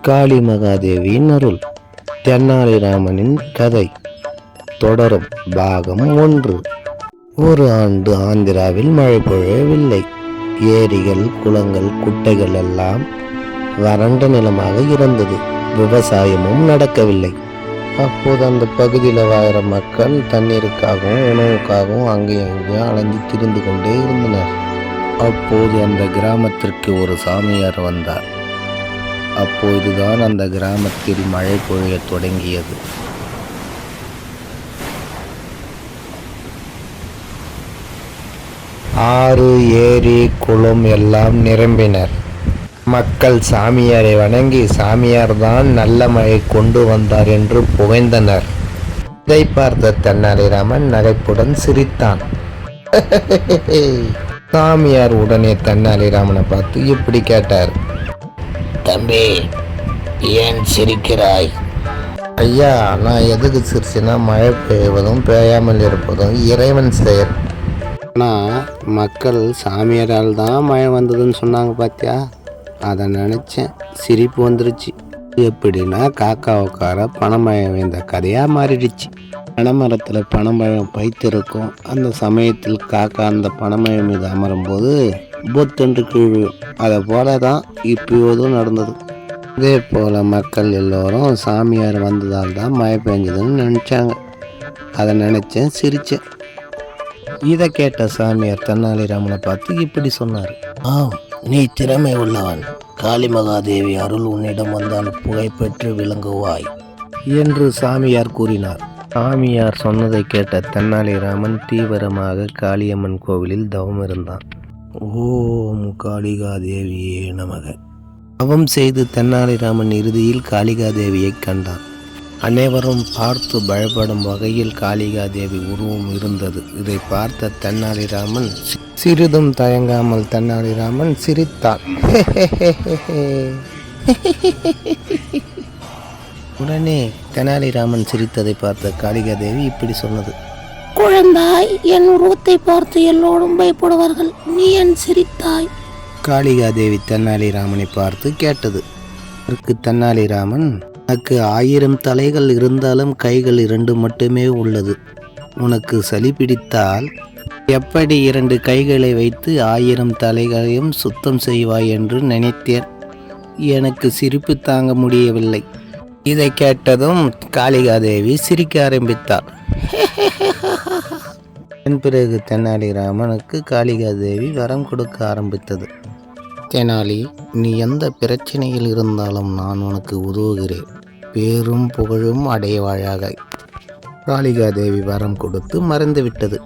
காளி மகாதேவியின் அருள். தென்னாலிராமனின் கதை தொடரும். பாகம் 1. ஒரு ஆண்டு ஆந்திராவில் மழை பொழியவில்லை. ஏரிகள், குளங்கள், குட்டைகள் எல்லாம் வறண்ட நிலமாக இருந்தது. விவசாயமும் நடக்கவில்லை. அப்போது அந்த பகுதியில் வாழற மக்கள் தண்ணீருக்காகவும் உணவுக்காகவும் அங்கேயும் அங்கேயும் அலைஞ்சு திரிந்து கொண்டே இருந்தனர். அப்போது அந்த கிராமத்திற்கு ஒரு சாமியார் வந்தார். அப்போதுதான் அந்த கிராமத்தில் மழை பொழியத் தொடங்கியது. ஆறு, ஏரி, குளம் எல்லாம் நிரம்பினர். மக்கள் சாமியாரை வணங்கி சாமியார் தான் நல்ல மழை கொண்டு வந்தார் என்று புகைந்தனர். இதை பார்த்த தென்னாலிராமன் நகைப்புடன் சிரித்தான். சாமியார் உடனே தென்னாலிராமனை பார்த்து இப்படி கேட்டார். தம்பி, ஏன் சிரிக்கிறாய்? ஐயா, நான் எதுக்கு சிரிச்சுன்னா, மழை பெய்வதும் பெய்யாமல் இருப்பதும் இறைவன் செயல். ஆனால் மக்கள் சாமியாரால் தான் மழை வந்ததுன்னு சொன்னாங்க பார்த்தியா, அதை நினச்சேன், சிரிப்பு வந்துருச்சு. எப்படின்னா காக்கா உட்கார பனைமழை வைந்த கதையாக மாறிடுச்சு. பனைமரத்தில் பனைமழம் பைத்திருக்கும். அந்த சமயத்தில் காக்கா அந்த பனைமழை மீது அமரும்போது பொத்தென்று கீழும். அதை போல தான் இப்போதும் நடந்தது. இதே போல் மக்கள் எல்லோரும் சாமியார் வந்ததால் தான் மழை பெஞ்சதுன்னு நினச்சாங்க. அதை நினச்சேன், சிரித்தேன். இதை கேட்ட சாமியார் தென்னாலிராமனை பார்த்து இப்படி சொன்னார். ஆம், நீ திறமை உள்ளவன். காளி மகாதேவி அருள் உன்னிடம் வந்தால் புகை பெற்று விளங்குவாய் என்று சாமியார் கூறினார். சாமியார் சொன்னதை கேட்ட தென்னாலிராமன் தீவிரமாக காளியம்மன் கோவிலில் தவம் இருந்தான். ஓம் காளிகாதேவியே நமக. தவம் செய்து தென்னாலிராமன் இறுதியில் காளிகாதேவியை கண்டான். அனைவரும் பார்த்து பயப்படும் வகையில் காளிகாதேவி உருவம் இருந்தது. இதை பார்த்த தென்னாலிராமன் சிறிதும் தயங்காமல் தென்னாலிராமன் சிரித்தான். உடனே தெனாலிராமன் சிரித்ததை பார்த்த காளிகாதேவி இப்படி சொன்னது. குழந்தாய், என் உருவத்தை பார்த்து எல்லோரும் பயப்படுவார்கள், நீ ஏன் சிரித்தாய்? காளிகாதேவி தென்னாலிராமனை பார்த்து கேட்டது. அதற்கு தென்னாலிராமன், எனக்கு 1000 தலைகள் இருந்தாலும் கைகள் 2 மட்டுமே உள்ளது. உனக்கு சளி பிடித்தால் எப்படி 2 கைகளை வைத்து 1000 தலைகளையும் சுத்தம் செய்வாய் என்று நினைத்தேன். எனக்கு சிரிப்பு தாங்க முடியவில்லை. இதை கேட்டதும் காளிகாதேவி சிரிக்க ஆரம்பித்தார். அதன் பிறகு தெனாலிராமனுக்கு காளிகாதேவி வரம் கொடுக்க ஆரம்பித்தது. தெனாலி, நீ எந்த பிரச்சனையில் இருந்தாலும் நான் உனக்கு உதவுகிறேன். பேரும் புகழும் அடைவாயாக. காளிகாதேவி வரம் கொடுத்து மறந்துவிட்டது.